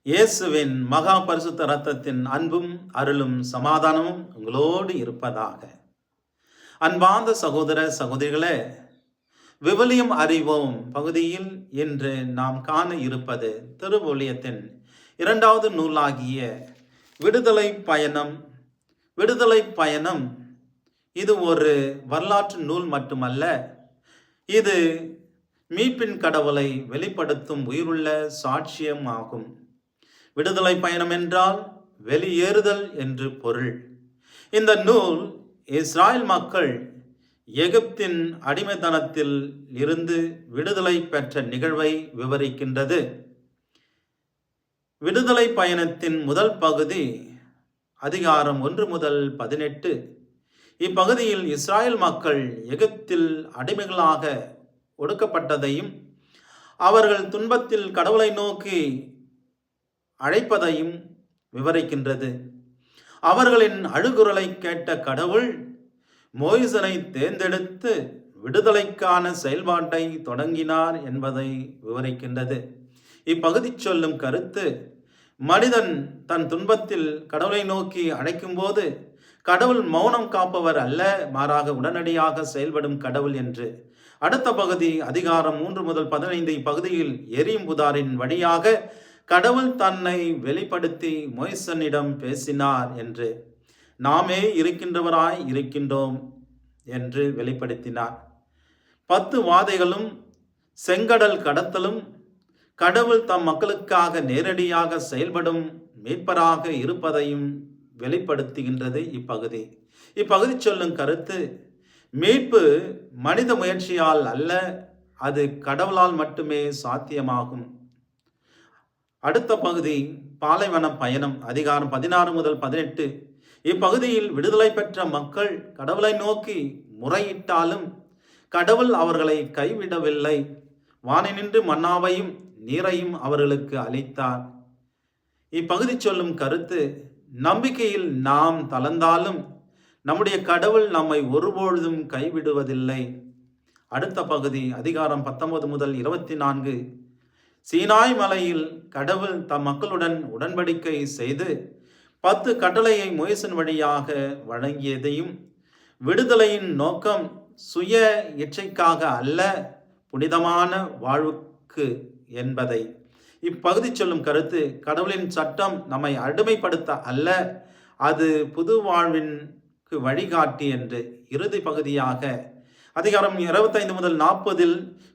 இயேசுவின் மகா பரிசுத்த இரத்தத்தின் அன்பும் அருளும் சமாதானமும் உங்களோடு இருப்பதாக. அன்பார்ந்த சகோதர சகோதரிகளே, விவிலியம் அறிவோம் பகுதியில் இன்று நாம் காண இருப்பது திருவூழியத்தின் 2வது நூலாகிய விடுதலை பயணம். விடுதலை பயணம் இது ஒரு வரலாற்று நூல் மட்டுமல்ல, இது மீட்பின் கடவுளை வெளிப்படுத்தும் உயிருள்ள சாட்சியம் ஆகும். விடுதலை பயணம் என்றால் வெளியேறுதல் என்று பொருள். இந்த நூல் இஸ்ராயல் மக்கள் எகிப்தின் அடிமைத்தனத்தில் இருந்து விடுதலை பெற்ற நிகழ்வை விவரிக்கின்றது. விடுதலை பயணத்தின் முதல் பகுதி அதிகாரம் 1 முதல் 18. இப்பகுதியில் இஸ்ராயல் மக்கள் எகிப்தில் அடிமைகளாக ஒடுக்கப்பட்டதையும் அவர்கள் துன்பத்தில் கடவுளை நோக்கி அழைப்பதையும் விவரிக்கின்றது. அவர்களின் அழுகுரலை கேட்ட கடவுள் மோய்சனை தேர்ந்தெடுத்து விடுதலைக்கான செயல்பாட்டை தொடங்கினார் என்பதை விவரிக்கின்றது. இப்பகுதி சொல்லும் கருத்து, மனிதன் தன் துன்பத்தில் கடவுளை நோக்கி அழைக்கும் போது கடவுள் மௌனம் காப்பவர் அல்ல, மாறாக உடனடியாக செயல்படும் கடவுள் என்று. அடுத்த பகுதி அதிகாரம் 3 முதல் 15 இப்பகுதியில் எரியும் புதாரின் வழியாக கடவுள் தன்னை வெளிப்படுத்தி மோய்சனிடம் பேசினார் என்று, நாமே இருக்கின்றவராய் இருக்கின்றோம் என்று வெளிப்படுத்தினார். 10 வாதைகளும் செங்கடல் கடத்தலும் கடவுள் தம் மக்களுக்காக நேரடியாக செயல்படும் மீட்பராக இருப்பதையும் வெளிப்படுத்துகின்றது இப்பகுதி. இப்பகுதி சொல்லும் கருத்து, மீட்பு மனித முயற்சியால் அல்ல, அது கடவுளால் மட்டுமே சாத்தியமாகும். அடுத்த பகுதி பாலைவன பயணம் அதிகாரம் 16 முதல் 18. இப்பகுதியில் விடுதலை பெற்ற மக்கள் கடவுளை நோக்கி முறையிட்டாலும் கடவுள் அவர்களை கைவிடவில்லை. வானினின்று மன்னாவையும் நீரையும் அவர்களுக்கு அளித்தார். இப்பகுதி சொல்லும் கருத்து, நம்பிக்கையில் நாம் தளர்ந்தாலும் நம்முடைய கடவுள் நம்மை ஒருபொழுதும் கைவிடுவதில்லை. அடுத்த பகுதி அதிகாரம் 19 முதல் 24. சீனாய் மலையில் கடவுள் தம் மக்களுடன் உடன்படிக்கை செய்து 10 கட்டளையை மோய்சன் வழியாக வழங்கியதையும், விடுதலையின் நோக்கம் சுய இச்சைக்காக அல்ல, புனிதமான வாழ்வுக்கு என்பதை. இப்பகுதி சொல்லும் கருத்து, கடவுளின் சட்டம் நம்மை அடிமைப்படுத்த அல்ல, அது புது வாழ்விற்கு வழிகாட்டி என்று. இறுதி பகுதியாக அதிகாரம் 25 முதல் 40.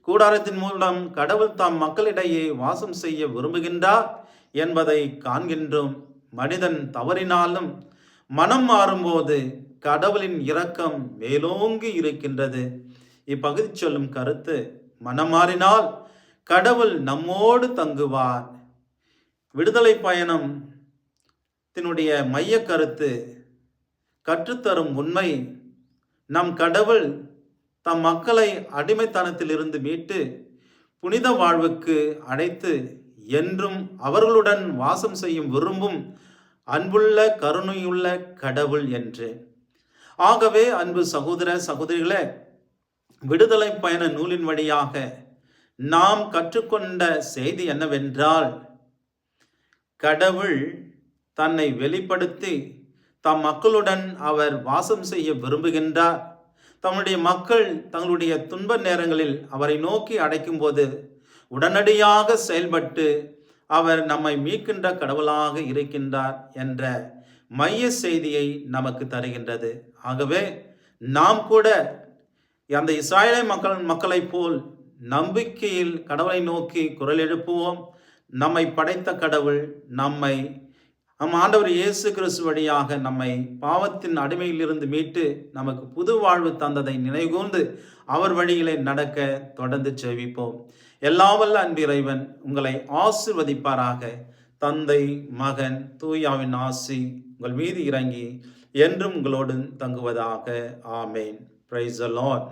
கூடாரத்தின் மூலம் கடவுள் தாம் மக்களிடையே வாசம் செய்ய விரும்புகின்றார் என்பதை காண்கின்றோம். மனிதன் தவறினாலும் மனம் மாறும்போது கடவுளின் இரக்கம் மேலோங்கி இருக்கின்றது. இப்பகுதி சொல்லும் கருத்து, மனம் மாறினால் கடவுள் நம்மோடு தங்குவார். விடுதலை பயணத்தினுடைய மைய கருத்து, கற்றுத்தரும் உண்மை, நம் கடவுள் தம் மக்களை அடிமைத்தனத்திலிருந்து மீட்டு புனித வாழ்வுக்கு அழைத்து என்றும் அவர்களுடன் வாசம் செய்யும் விரும்பும் அன்புள்ள கருணையுள்ள கடவுள் என்று. ஆகவே அன்பு சகோதர சகோதரிகளே, விடுதலை பயண நூலின் வழியாக நாம் கற்றுக்கொண்ட செய்தி என்னவென்றால், கடவுள் தன்னை வெளிப்படுத்தி தம் மக்களுடன் அவர் வாசம் செய்ய விரும்புகின்றார். தம்முடைய மக்கள் தங்களுடைய துன்ப நேரங்களில் அவரை நோக்கி அழைக்கும் போது உடனடியாக செயல்பட்டு அவர் நம்மை மீட்கின்ற கடவுளாக இருக்கின்றார் என்ற மைய செய்தியை நமக்கு தருகின்றது. ஆகவே நாம் கூட அந்த இஸ்ராயேலை மக்களைப் போல் நம்பிக்கையில் கடவுளை நோக்கி குரல் எழுப்புவோம். நம்மை படைத்த கடவுள் நம்மை நம் ஆண்டவர் இயேசு கிறிஸ்து வழியாக நம்மை பாவத்தின் அடிமையிலிருந்து மீட்டு நமக்கு புது வாழ்வு தந்ததை நினைவுகூர்ந்து அவர் வழியிலே நடக்க தொடர்ந்து செவிப்போம். எல்லாவல்ல அன்பு இறைவன் உங்களை ஆசீர்வதிப்பாராக. தந்தை, மகன், தூயாவின் ஆசி உங்கள் மீது இறங்கி என்றும் உங்களோடு தங்குவதாக. ஆமேன். Praise the Lord.